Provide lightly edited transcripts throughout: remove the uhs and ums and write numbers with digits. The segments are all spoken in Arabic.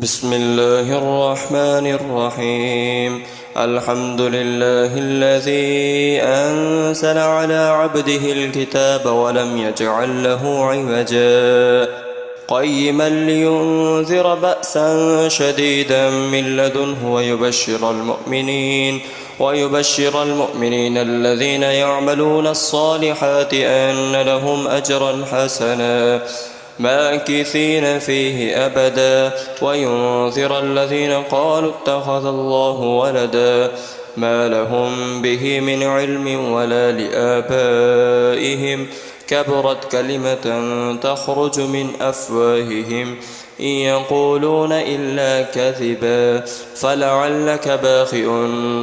بسم الله الرحمن الرحيم. الحمد لله الذي أنزل على عبده الكتاب ولم يجعل له عوجا قيما لينذر بأسا شديدا من لدنه ويبشر المؤمنين الذين يعملون الصالحات أن لهم أجرا حسنا ماكثين فيه أبدا وينذر الذين قالوا اتخذ الله ولدا ما لهم به من علم ولا لآبائهم كبرت كلمة تخرج من أفواههم إن يقولون إلا كذبا فلعلك باخئ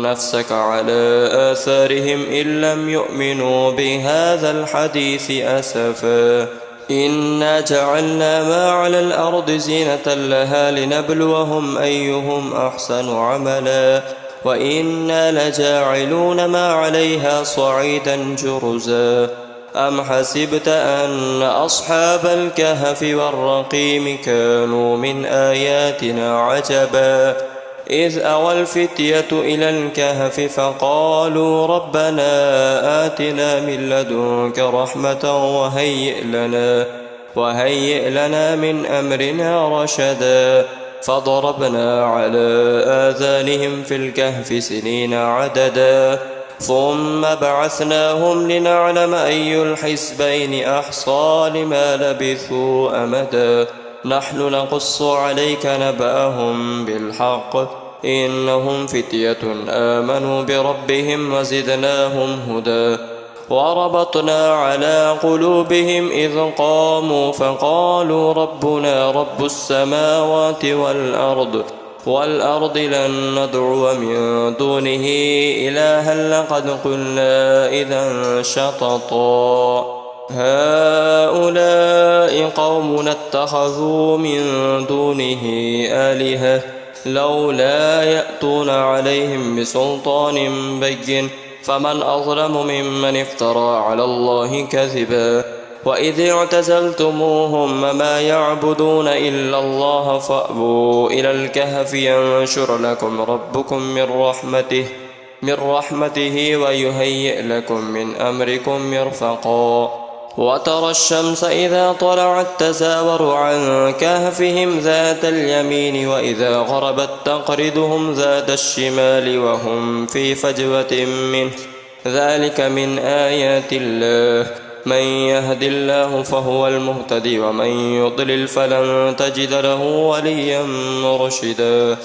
نفسك على آثارهم إن لم يؤمنوا بهذا الحديث أسفا إنا جعلنا ما على الأرض زينة لها لنبلوهم أيهم أحسن عملا وإنا لجاعلون ما عليها صعيدا جرزا أم حسبت أن أصحاب الكهف والرقيم كانوا من آياتنا عجبا إذ أوى الفتية إلى الكهف فقالوا ربنا آتنا من لدنك رحمة وهيئ لنا من أمرنا رشدا فضربنا على آذانهم في الكهف سنين عددا ثم بعثناهم لنعلم أي الحزبين أحصى لما لبثوا أمدا نحن نقص عليك نبأهم بالحق إنهم فتية آمنوا بربهم وزدناهم هدى وربطنا على قلوبهم إذ قاموا فقالوا ربنا رب السماوات والأرض لن ندعو من دونه إلها لقد قلنا إذا شططا هؤلاء قومنا اتخذوا من دونه آلهة لولا يأتون عليهم بسلطان بين فمن أظلم ممن افترى على الله كذبا وإذ اعتزلتموهم ما يعبدون إلا الله فأووا إلى الكهف ينشر لكم ربكم من رحمته ويهيئ لكم من أمركم مرفقا وترى الشمس إذا طلعت تزاور عن كهفهم ذات اليمين وإذا غربت تقرضهم ذات الشمال وهم في فجوة منه ذلك من آيات الله من يهد الله فهو المهتدي ومن يضلل فلن تجد له وليا مرشدا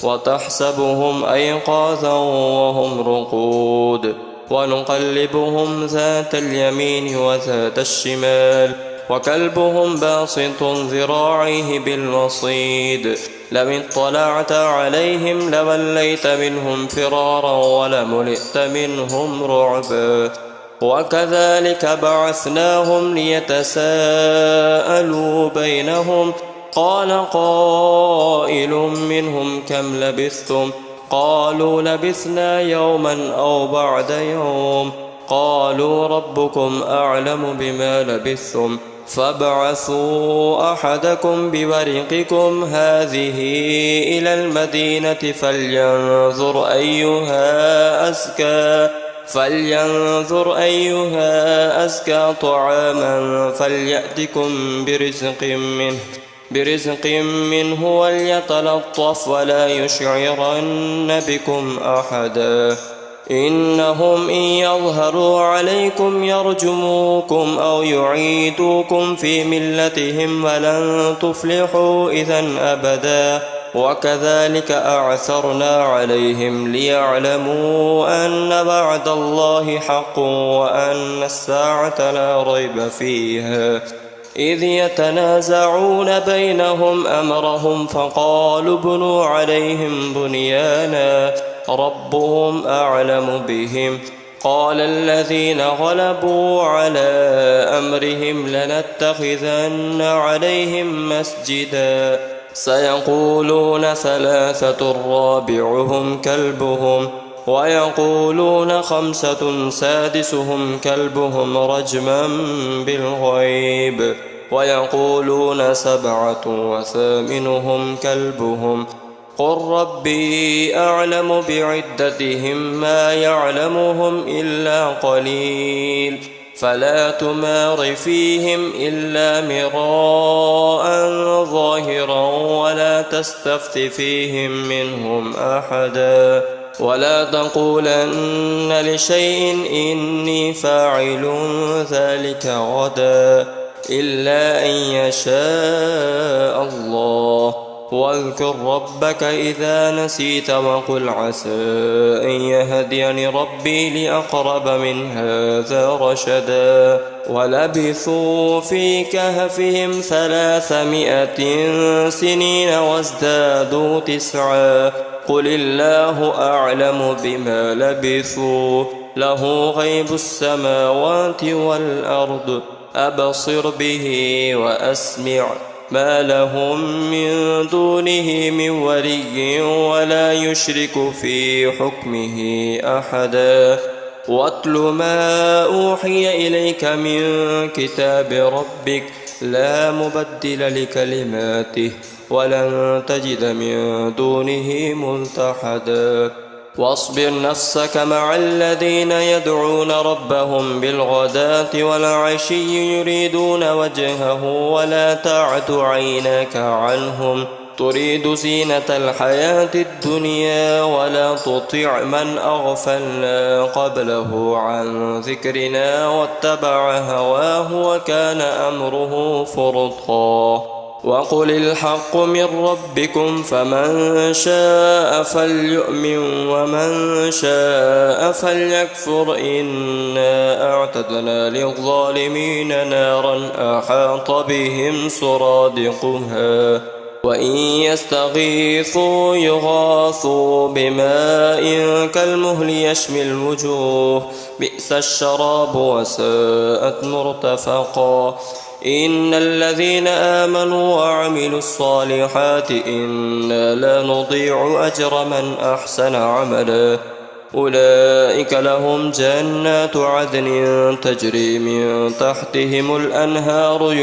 وتحسبهم أيقاظا وهم رقود ونقلبهم ذات اليمين وذات الشمال وكلبهم باسط ذراعيه بالوصيد لئن اطلعت عليهم لوليت منهم فرارا ولملئت منهم رعبا وكذلك بعثناهم ليتساءلوا بينهم قال قائل منهم كم لبثتم قالوا لبثنا يوما أو بعد يوم قالوا ربكم أعلم بما لبثتم فابعثوا أحدكم بورقكم هذه إلى المدينة فلينظر أيها أزكى طعاما فليأتكم برزق منه وليتلطف ولا يشعرن بكم أحدا إنهم إن يظهروا عليكم يرجموكم أو يعيدوكم في ملتهم ولن تفلحوا إذا أبدا وكذلك أعثرنا عليهم ليعلموا أن وعد الله حق وأن الساعة لا ريب فيها إذ يتنازعون بينهم أمرهم فقالوا ابنوا عليهم بنيانا ربهم أعلم بهم قال الذين غلبوا على أمرهم لنتخذن عليهم مسجدا سيقولون ثلاثة رابعهم كلبهم ويقولون خمسة سادسهم كلبهم رجما بالغيب ويقولون 7 وثامنهم كلبهم قل ربي أعلم بعدتهم ما يعلمهم إلا قليل فلا تمار فيهم إلا مراء ظاهرا ولا تستفت فيهم منهم أحدا ولا تقولن لشيء إني فاعل ذلك غدا إلا أن يشاء الله واذكر ربك إذا نسيت وقل عسى أن يهديني ربي لأقرب من هذا رشدا ولبثوا في كهفهم 300 سنين وازدادوا 9 قل الله أعلم بما لبثوا له غيب السماوات والأرض أبصر به وأسمع ما لهم من دونه من ولي ولا يشرك في حكمه أحدا واتل ما أوحي إليك من كتاب ربك لا مبدل لكلماته ولن تجد من دونه ملتحدا واصبر نفسك مع الذين يدعون ربهم بالغداة والعشي يريدون وجهه ولا تعد عيناك عنهم تريد زينة الحياة الدنيا ولا تطع من أغفلنا قبله عن ذكرنا واتبع هواه وكان أمره فرطا وقل الحق من ربكم فمن شاء فليؤمن ومن شاء فليكفر إنا أعتدنا للظالمين نارا أحاط بهم سرادقها وإن يستغيثوا يغاثوا بماء كالمهل يشوي الوجوه بئس الشراب وساءت مرتفقا إن الذين آمنوا وعملوا الصالحات إنا لا نضيع أجر من أحسن عملا أولئك لهم جنات عدن تجري من تحتهم الأنهار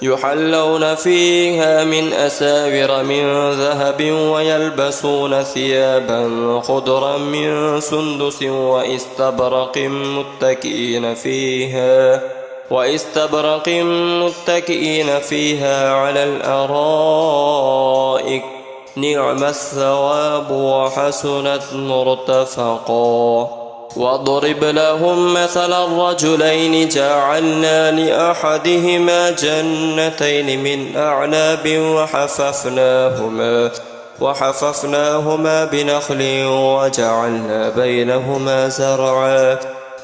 يحلون فيها من أساور من ذهب ويلبسون ثيابا خضرا من سندس وإستبرق متكئين فيها على الأرائك نعم الثواب وحسنت مرتفقا واضرب لهم مثل الرجلين جعلنا لأحدهما جنتين من أعناب وحففناهما بنخل وجعلنا بينهما زرعا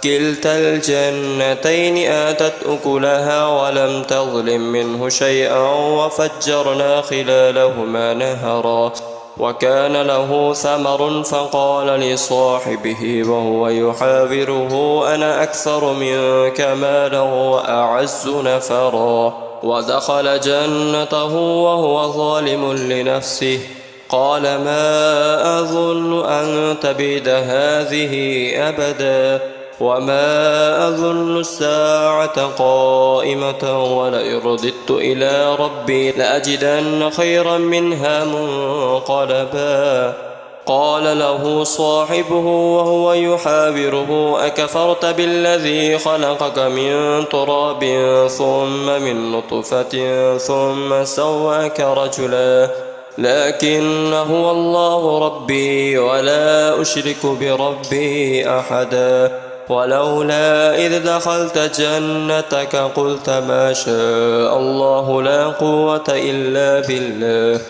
كلتا الجنتين آتت أكلها ولم تظلم منه شيئا وفجرنا خلالهما نهرا وكان له ثمر فقال لصاحبه وهو يحاوره أنا أكثر منك مالا وأعز نفرا ودخل جنته وهو ظالم لنفسه قال ما أظن أن تبيد هذه أبدا وما أظن الساعة قائمة ولئن رددت إلى ربي لأجدن خيرا منها منقلبا قال له صاحبه وهو يحاوره أكفرت بالذي خلقك من تراب ثم من نطفة ثم سواك رجلا لكن هو الله ربي ولا أشرك بربي أحدا ولولا إذ دخلت جنتك قلت ما شاء الله لا قوة إلا بالله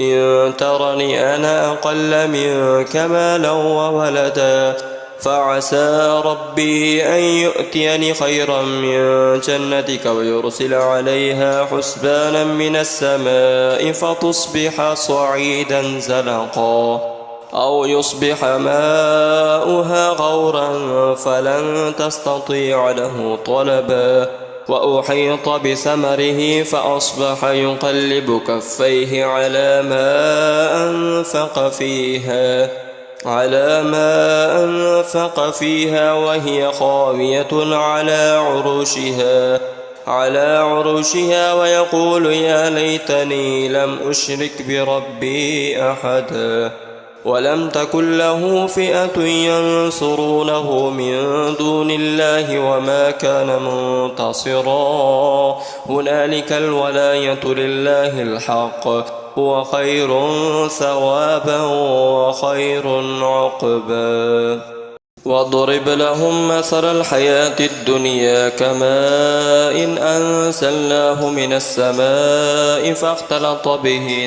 إن ترني أنا أقل منك مالا وولدا فعسى ربي أن يؤتيني خيرا من جنتك ويرسل عليها حسبانا من السماء فتصبح صعيدا زلقا أو يصبح ماؤها غورا فلن تستطيع له طلبا وأحيط بثمره فأصبح يقلب كفيه على ما أنفق فيها على ما أنفق فيها وهي خاوية على عروشها ويقول يا ليتني لم أشرك بربي أحدا ولم تكن له فئة ينصرونه من دون الله وما كان منتصرا هنالك الولاية لله الحق هو خير ثوابا وخير عقبا واضرب لهم مثل الحياة الدنيا كماء إن أنزلناه من السماء فاختلط به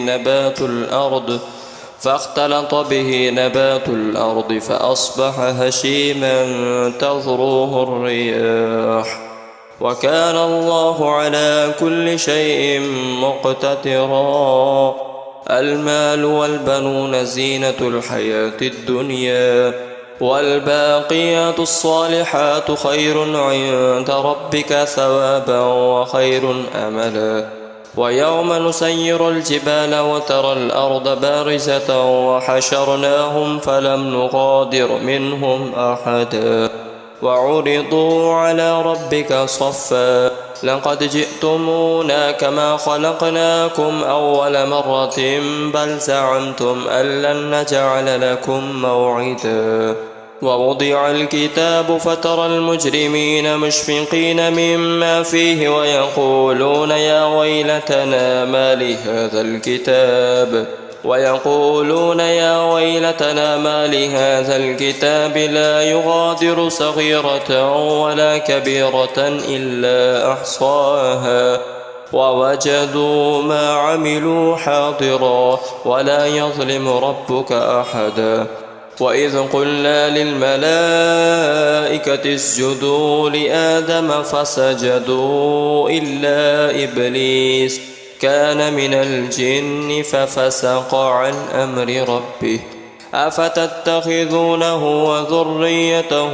نبات الأرض فأصبح هشيما تذروه الرياح وكان الله على كل شيء مقتدرا المال والبنون زينة الحياة الدنيا والباقيات الصالحات خير عند ربك ثوابا وخير أملا ويوم نسير الجبال وترى الأرض بارزة وحشرناهم فلم نغادر منهم أحدا وعرضوا على ربك صفا لقد جئتمونا كما خلقناكم أول مرة بل زعمتم أن لن نجعل لكم موعدا ووضع الكتاب فترى المجرمين مشفقين مما فيه ويقولون يا ويلتنا ما لهذا الكتاب لا يغادر صغيرة ولا كبيرة إلا أحصاها ووجدوا ما عملوا حاضرا ولا يظلم ربك أحدا وإذ قلنا للملائكة اسجدوا لآدم فسجدوا إلا إبليس كان من الجن ففسق عن أمر ربه أفتتخذونه وذريته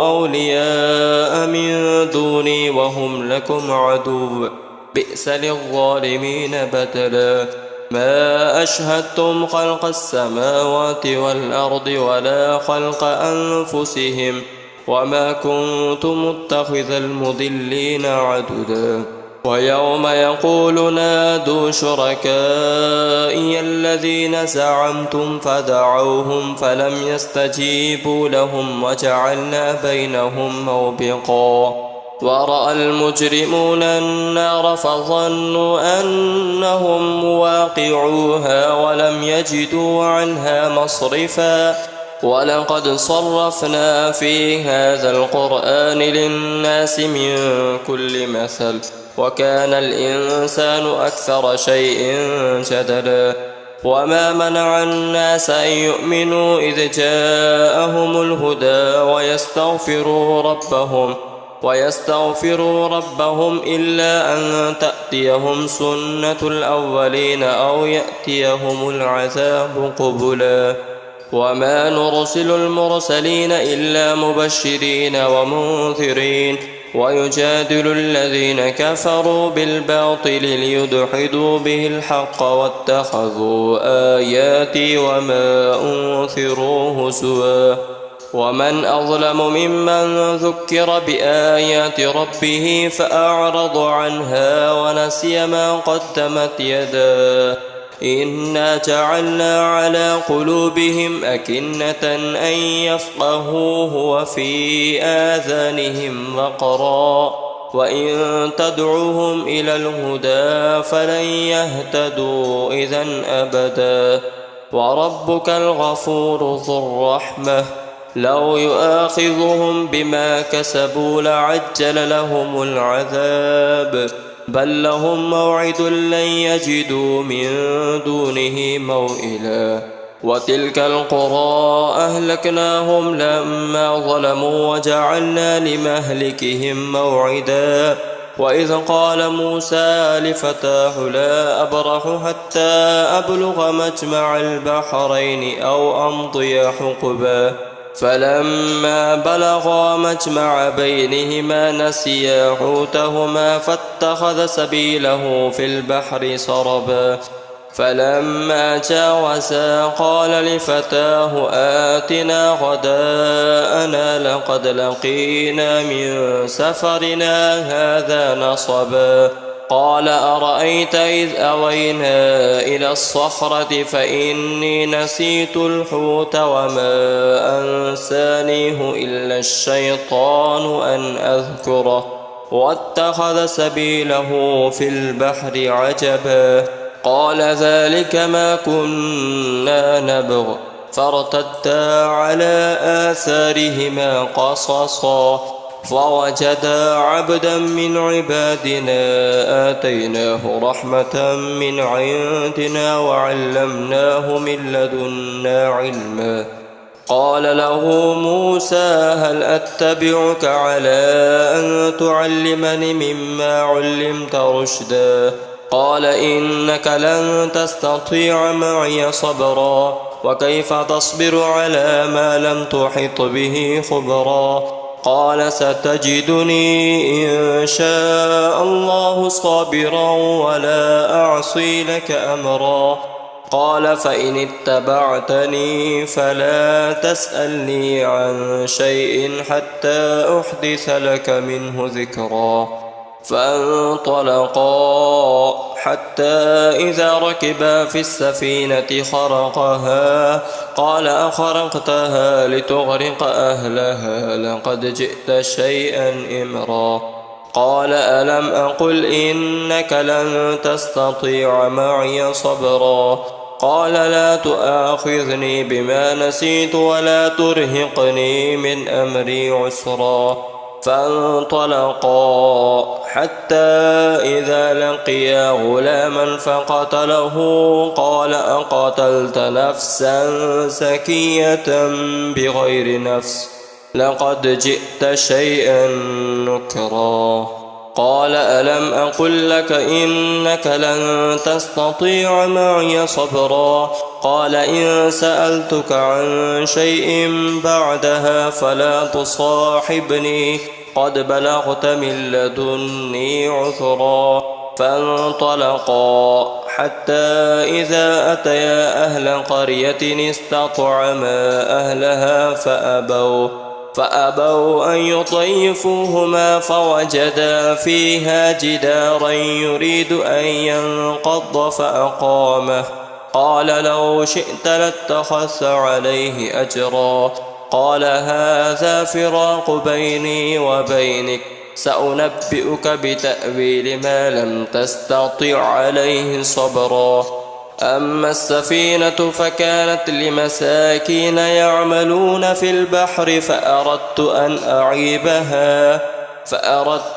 أولياء من دوني وهم لكم عدو بئس للظالمين بدلا ما أشهدتم خلق السماوات والأرض ولا خلق أنفسهم وما كنت متخذ المضلين عددا ويوم يقول نادوا شركائي الذين زعمتم فدعوهم فلم يستجيبوا لهم وجعلنا بينهم موبقا ورأى المجرمون النار فظنوا أنهم مواقعوها ولم يجدوا عنها مصرفا ولقد صرفنا في هذا القرآن للناس من كل مثل وكان الإنسان أكثر شيء جدلا وما منع الناس أن يؤمنوا إذ جاءهم الهدى ويستغفروا ربهم إلا أن تأتيهم سنة الأولين أو يأتيهم العذاب قبلا وما نرسل المرسلين إلا مبشرين ومنذرين ويجادل الذين كفروا بالباطل ليدحضوا به الحق واتخذوا آياتي وما أنذروا هزوا ومن أظلم ممن ذكر بآيات ربه فأعرض عنها ونسي ما قدمت يداه إنا جعلنا على قلوبهم أكنة أن يفقهوه وفي آذانهم وقرا وإن تدعوهم إلى الهدى فلن يهتدوا إذن أبدا وربك الغفور ذو الرحمة لو يؤاخذهم بما كسبوا لعجل لهم العذاب بل لهم موعد لن يجدوا من دونه موئلا وتلك القرى أهلكناهم لما ظلموا وجعلنا لمهلكهم موعدا وإذ قال موسى لفتاه لا أبرح حتى أبلغ مجمع البحرين أو أمضي حقبا فلما بلغا مجمع بينهما نسيا حوتهما فاتخذ سبيله في البحر سربا فلما جاوزا قال لفتاه آتنا غداءنا لقد لقينا من سفرنا هذا نصبا قال أرأيت إذ أوينا إلى الصخرة فإني نسيت الحوت وما أنسانيه إلا الشيطان أن أذكره واتخذ سبيله في البحر عجبا قال ذلك ما كنا نبغ فارتدا على آثارهما قصصا فوجدا عبدا من عبادنا آتيناه رحمة من عندنا وعلمناه من لدنا علما قال له موسى هل أتبعك على أن تعلمني مما علمت رشدا قال إنك لن تستطيع معي صبرا وكيف تصبر على ما لم تحط به خبرا قال ستجدني إن شاء الله صابرا ولا أعصي لك أمرا قال فإن اتبعتني فلا تسألني عن شيء حتى أحدث لك منه ذكرا فانطلقا حتى إذا ركبا في السفينة خرقها قال أخرقتها لتغرق أهلها لقد جئت شيئا إمرا قال ألم أقل إنك لن تستطيع معي صبرا قال لا تؤاخذني بما نسيت ولا ترهقني من أمري عسرا فانطلقا حتى إذا لقيا غلاما فقتله قال أقتلت نفسا زكية بغير نفس لقد جئت شيئا نكرا قال ألم أقل لك إنك لن تستطيع معي صبرا قال إن سألتك عن شيء بعدها فلا تصاحبني قد بلغت من لدني عذرا فانطلقا حتى إذا أتيا أهل قرية استطعما أهلها فأبوا أن يضيفوهما فوجدا فيها جدارا يريد أن ينقض فأقامه قال لو شئت لاتخذت عليه أجرا قال هذا فراق بيني وبينك سأنبئك بتأويل ما لم تستطع عليه صبرا أما السفينة فكانت لمساكين يعملون في البحر فأردت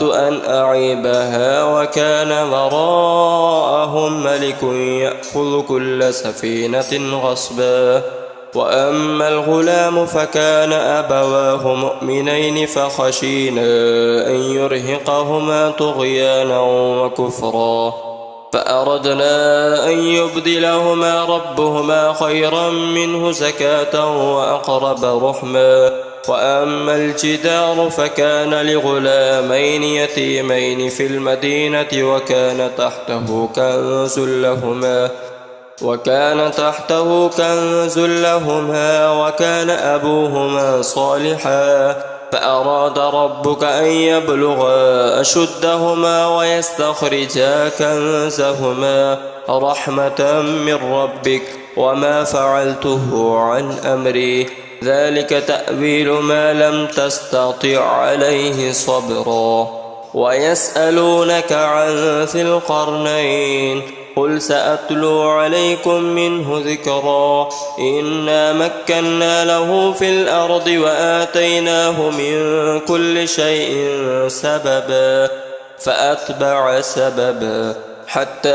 أن أعيبها وكان وراءهم ملك يأخذ كل سفينة غصبا وأما الغلام فكان أبواه مؤمنين فخشينا أن يرهقهما طغيانا وكفرا فأردنا أن يبدلهما ربهما خيرا منه زكاة وأقرب رحما وأما الجدار فكان لغلامين يتيمين في المدينة وكان تحته كنز لهما وكان أبوهما صالحا فأراد ربك أن يبلغا أشدهما ويستخرجا كنزهما رحمة من ربك وما فعلته عن أمري ذلك تأويل ما لم تستطع عليه صبرا ويسألونك عن ذي القرنين قل سأتلو عليكم منه ذكرا إنا مكنا له في الأرض وآتيناه من كل شيء سببا فأتبع سببا حتى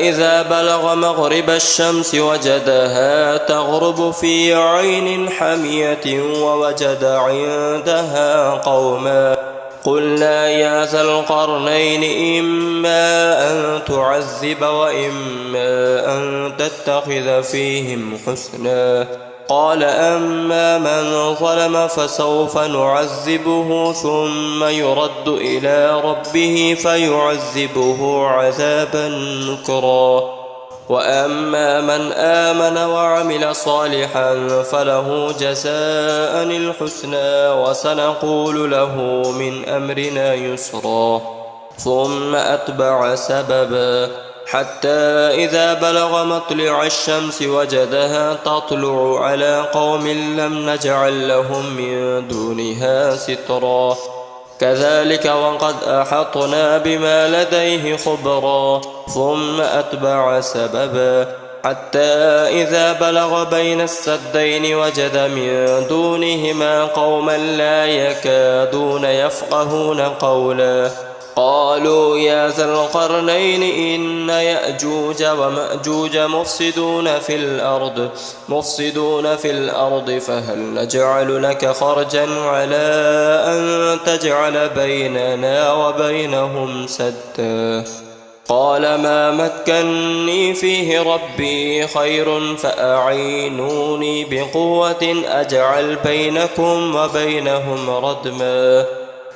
إذا بلغ مغرب الشمس وجدها تغرب في عين حمية ووجد عندها قوما قلنا يا ذا القرنين إما أن تعذب وإما أن تتخذ فيهم حسنا قال أما من ظلم فسوف نعذبه ثم يرد إلى ربه فيعذبه عذابا نكرا وأما من آمن وعمل صالحا فله جزاء الحسنى وسنقول له من أمرنا يسرا ثم أتبع سببا حتى إذا بلغ مطلع الشمس وجدها تطلع على قوم لم نجعل لهم من دونها سترا كذلك وقد أحطنا بما لديه خبرا ثم أتبع سببا حتى إذا بلغ بين السدين وجد من دونهما قوما لا يكادون يفقهون قولا قالوا يا ذا القرنين إن يأجوج ومأجوج مفسدون في الأرض فهل نجعل لك خرجا على أن تجعل بيننا وبينهم سدا قال ما مكني فيه ربي خير فأعينوني بقوة أجعل بينكم وبينهم ردما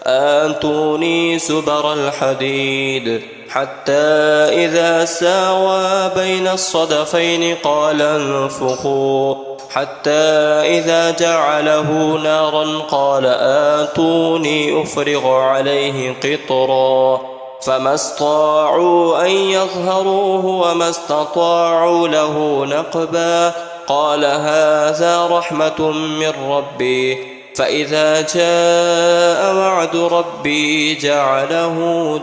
آتوني سبر الحديد حتى إذا ساوى بين الصدفين قال انفخوا حتى إذا جعله نارا قال آتوني أفرغ عليه قطرا فما استطاعوا أن يظهروه وما استطاعوا له نقبا قال هذا رحمة من ربي فإذا جاء وعد ربي جعله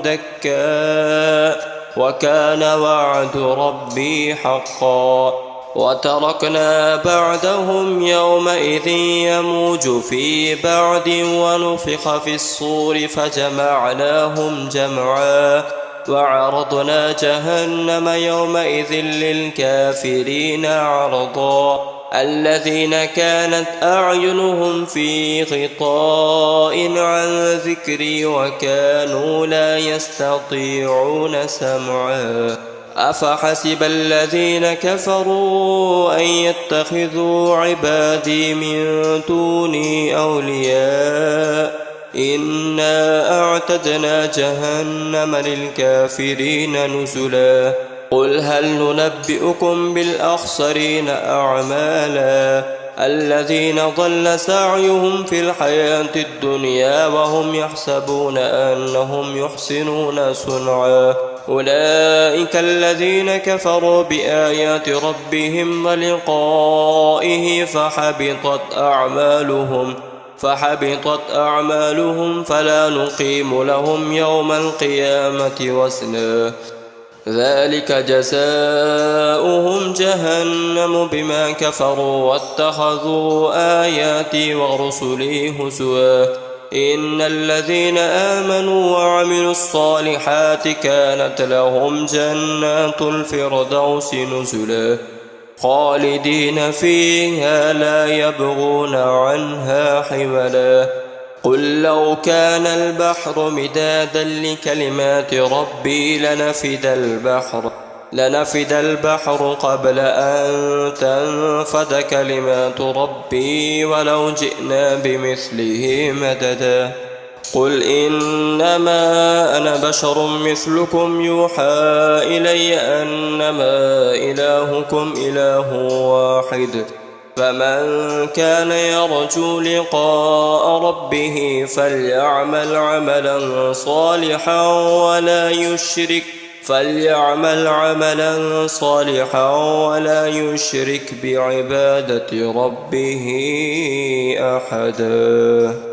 دكا وكان وعد ربي حقا وتركنا بعدهم يومئذ يموج في بعد ونفخ في الصور فجمعناهم جمعا وعرضنا جهنم يومئذ للكافرين عرضا الذين كانت أعينهم في غطاء عن ذكري وكانوا لا يستطيعون سمعا أفحسب الذين كفروا أن يتخذوا عبادي من دوني أولياء إنا أعتدنا جهنم للكافرين نزلا قل هل ننبئكم بالأخسرين أعمالا الذين ضل سعيهم في الحياة الدنيا وهم يحسبون أنهم يحسنون صنعا أولئك الذين كفروا بآيات ربهم ولقائه فحبطت أعمالهم فلا نقيم لهم يوم القيامة وزنا ذلك جزاؤهم جهنم بما كفروا واتخذوا آياتي ورسلي هزوا إن الذين آمنوا وعملوا الصالحات كانت لهم جنات الفردوس نزلا خالدين فيها لا يبغون عنها حولا قل لو كان البحر مدادا لكلمات ربي لنفد البحر قبل أن تنفد كلمات ربي ولو جئنا بمثله مددا قل إنما أنا بشر مثلكم يوحى إلي أنما إلهكم إله واحد فمن كان يرجو لقاء ربه فليعمل عملا صالحا ولا يشرك بعبادة ربه أحدا.